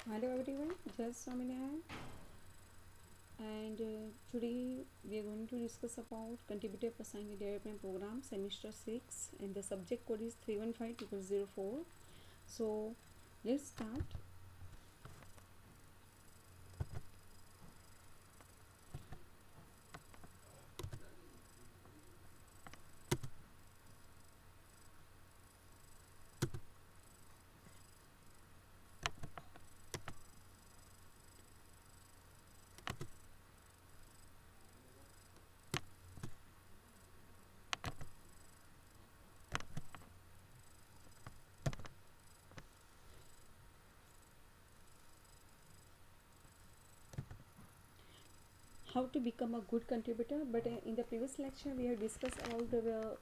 Hello everyone, just Swaminarayan, and today we are going to discuss about Contributor Personality Development Program Semester 6, and the subject code is 315-04. So let's start. How to become a good contributor, but in the previous lecture we have discussed about the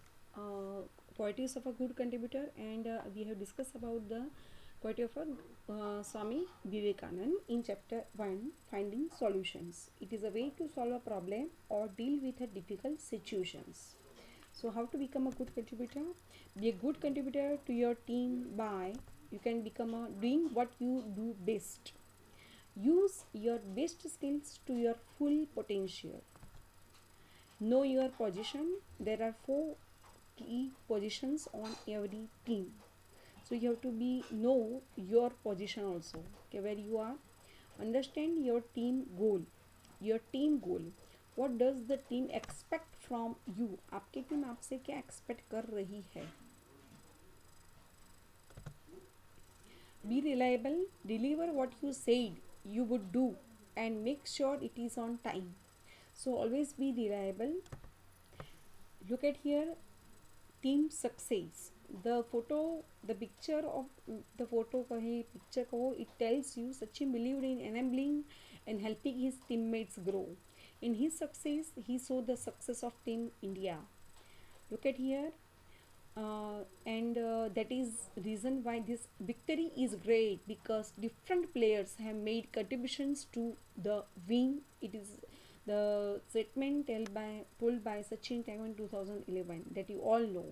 qualities of a good contributor, and we have discussed about the quality of a Swami Vivekanand in chapter 1, finding solutions. It is a way to solve a problem or deal with a difficult situations. So how to become a good contributor? Be a good contributor to your team by you can become a doing what you do best. Use your best skills to your full potential. Know your position. There are 4 key positions on every team. So you have to be know your position also. Okay, where you are. Understand your team goal. Your team goal. What does the team expect from you? आपकी team आपसे क्या expect कर रही है? Be reliable. Deliver what you said you would do, and make sure it is on time. So always be reliable. Look at here, team success. The picture of the photo kahe picture kaho, it tells you Sachin believed in enabling and helping his teammates grow. In his success, he saw the success of Team India. Look at here, and that is reason why this victory is great, because different players have made contributions to the win. It is the statement told by Sachin Tendulkar in 2011 that you all know.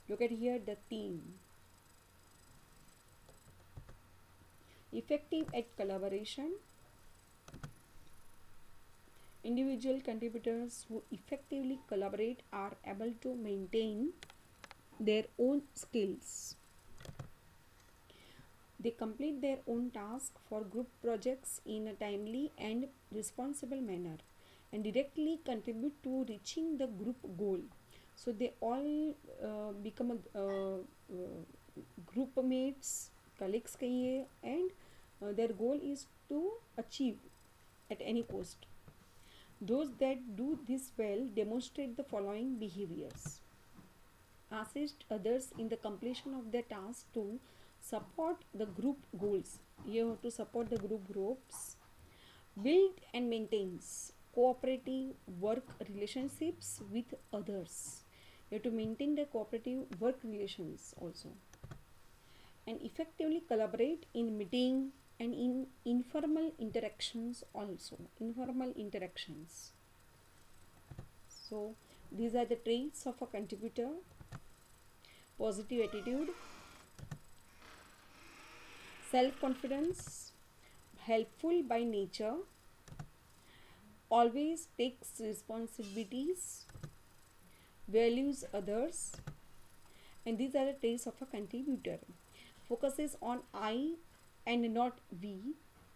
Look at here, the theme: effective at collaboration. Individual contributors who effectively collaborate are able to maintain their own skills. They complete their own tasks for group projects in a timely and responsible manner and directly contribute to reaching the group goal. So they all become group mates, colleagues कहिए, and their goal is to achieve at any cost. Those that do this well demonstrate the following behaviors: assist others in the completion of their tasks, to support the group goals. You have to support the group groups. Build and maintains cooperative work relationships with others. You have to maintain the cooperative work relations also. And effectively collaborate in meeting and in informal interactions also. Informal interactions. So these are the traits of a contributor: positive attitude, self-confidence, helpful by nature, always takes responsibilities, values others, and these are the traits of a contributor. Focuses on I and not we,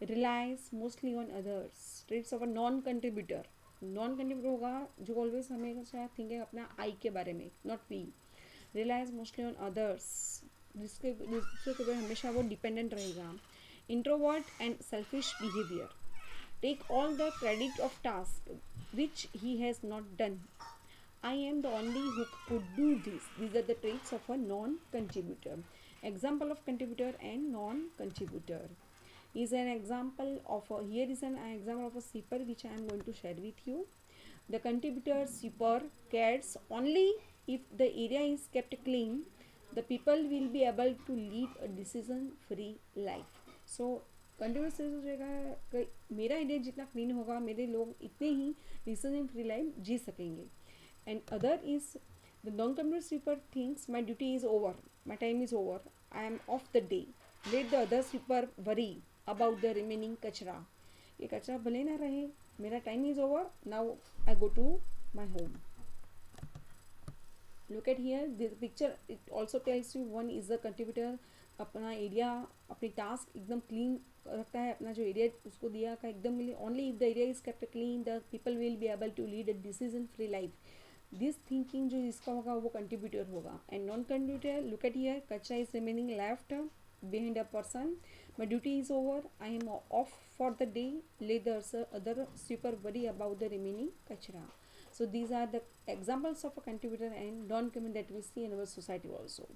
relies mostly on others. Traits of a non-contributor. Non-contributor होगा जो always हमेशा think अपना I के बारे में, not we. Relies mostly on others. जिसके दूसरों के ऊपर हमेशा वो डिपेंडेंट रहेगा. Introvert and selfish behavior. Take all the credit of task which he has not done. I am the only who could do this. These are the traits of a non-contributor. Example of contributor and non-contributor is an example of a, here is an example of a sweeper which I am going to share with you. The contributor sweeper cares only if the area is kept clean. The people will be able to lead a decision-free life. So continuous हो जाएगा कि मेरा area जितना clean होगा मेरे लोग इतने ही decision free life जी सकेंगे. And other is the non-computer sweeper thinks my duty is over, my time is over, I am off the day. Let the other sweeper worry about the remaining kachra. ये कचरा भले ना रहे, मेरा time is over. Now I go to my home. Look at here, this picture, it also tells you one is the contributor. अपना area, अपनी task एकदम clean रखता है, अपना जो एरिया उसको दिया का एकदम only if the area is kept clean the people will be able to lead a decision free life. This thinking जो इसका होगा वो कंट्रीब्यूटर होगा. And non contributor, look at here, कचरा is remaining left behind a person. My duty is over. I am off for the day. Let the other sweeper worry about the remaining kachra. So these are the examples of a contributor and non-contributor that we see in our society also.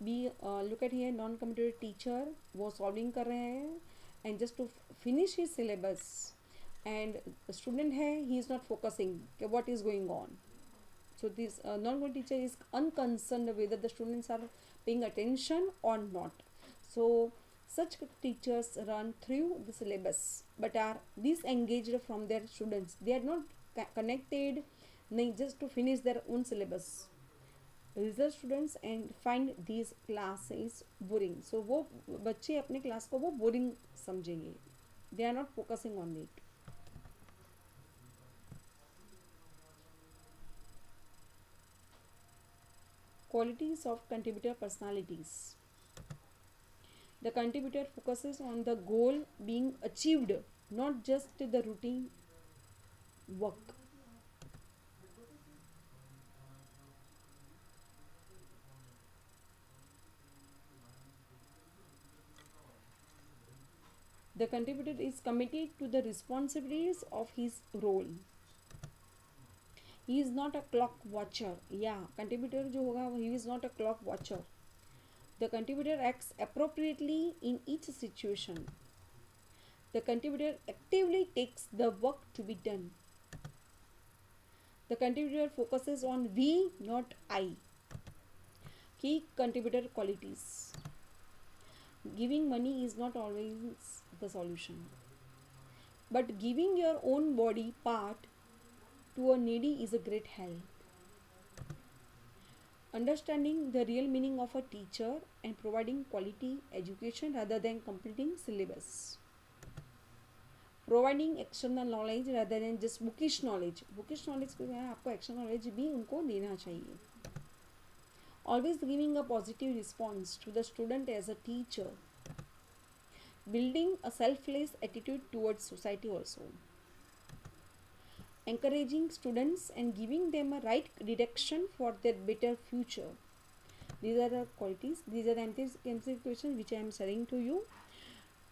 Look at here, non-contributor teacher वो solving कर रहे हैं and just to finish his syllabus, and student है, he is not focusing what is going on. So this non-contributor teacher is unconcerned whether the students are paying attention or not. So such teachers run through the syllabus but are disengaged from their students. They are not connected just to finish their own syllabus. Result students and find these classes boring. So वो बच्चे अपने class को वो boring समझेंगे. They are not focusing on it. Qualities of contributor personalities. The contributor focuses on the goal being achieved, not just the routine work. The contributor is committed to the responsibilities of his role. He is not a clock watcher. Yeah, contributor जो होगा he is not a clock watcher. The contributor acts appropriately in each situation. The contributor actively takes the work to be done. The contributor focuses on we, not I. Key contributor qualities. Giving money is not always the solution, but giving your own body part to a needy is a great help. Understanding the real meaning of a teacher and providing quality education rather than completing syllabus. Providing external knowledge rather than just bookish knowledge. Bookish knowledge के लिए आपको external knowledge भी उनको देना चाहिए. Always giving a positive response to the student as a teacher. Building a selfless attitude towards society also. Encouraging students and giving them a right direction for their better future. These are the qualities. These are the MCQ questions which I am sharing to you.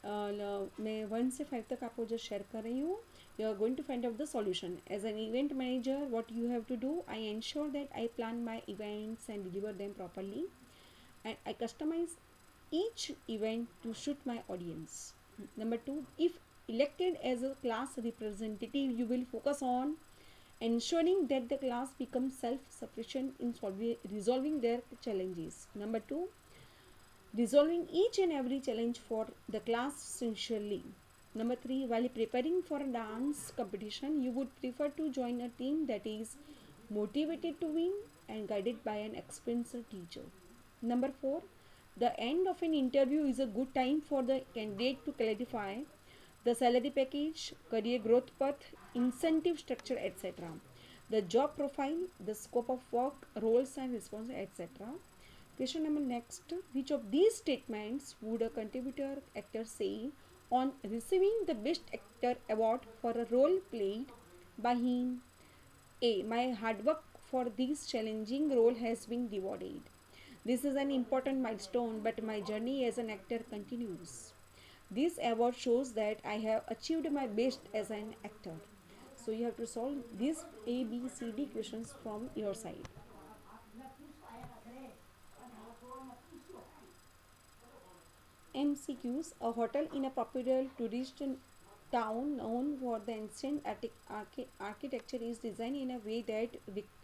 मैं 1 से 5 तक आपको जो share कर रही हूँ. You are going to find out the solution. As an event manager, what you have to do, I ensure that I plan my events and deliver them properly, and I customize each event to suit my audience. Number 2, if elected as a class representative, you will focus on ensuring that the class becomes self-sufficient in resolving their challenges. Number 2, resolving each and every challenge for the class sincerely. Number 3, while preparing for a dance competition, you would prefer to join a team that is motivated to win and guided by an experienced teacher. Number 4, the end of an interview is a good time for the candidate to clarify the salary package, career growth path, incentive structure, etc. The job profile, the scope of work, roles and responsibilities, etc. Question number next. Which of these statements would a contributor actor say on receiving the Best Actor award for a role played by him? A. My hard work for this challenging role has been rewarded. This is an important milestone, but my journey as an actor continues. This award shows that I have achieved my best as an actor. So you have to solve these A, B, C, D questions from your side. MCQs. A hotel in a popular tourist town known for the ancient architecture is designed in a way that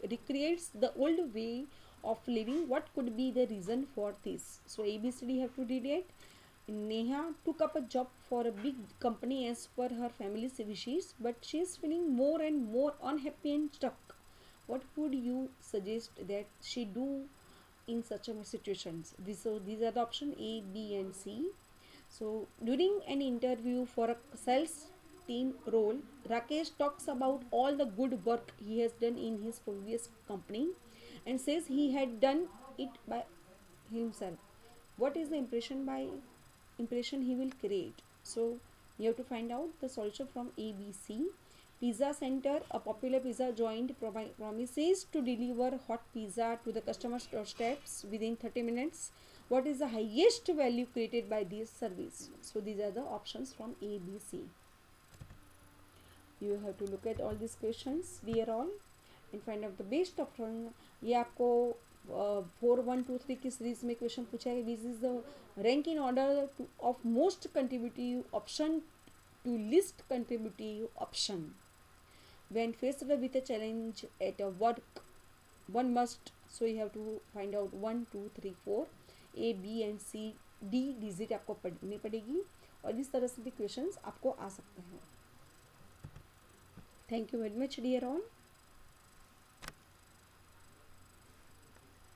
recreates the old way of living. What could be the reason for this? So A, B, C, D have to read it. Neha took up a job for a big company as per her family's wishes, but she is feeling more and more unhappy and stuck. What would you suggest that she do in such a situations. These are the option A, B, and C. So during an interview for a sales team role, Rakesh talks about all the good work he has done in his previous company and says he had done it by himself. What is the impression he will create? So you have to find out the solution from A, B, C. Pizza Center, a popular pizza joint, promises to deliver hot pizza to the customer's doorsteps within 30 minutes. What is the highest value created by this service? So these are the options from A, B, C. You have to look at all these questions dear all and find out the best option. ये आपको 4, 1, 2, 3 की series में question पूछा है. This is the rank in order of most contributive option to list contributive option. When faced with a challenge at a work, one must, so you have to find out 1, 2, 3, 4 A, B and C, D digit आपको पढ़नी पड़ेगी और इस तरह से भी questions आपको आ सकते हैं. Thank you very much dear all.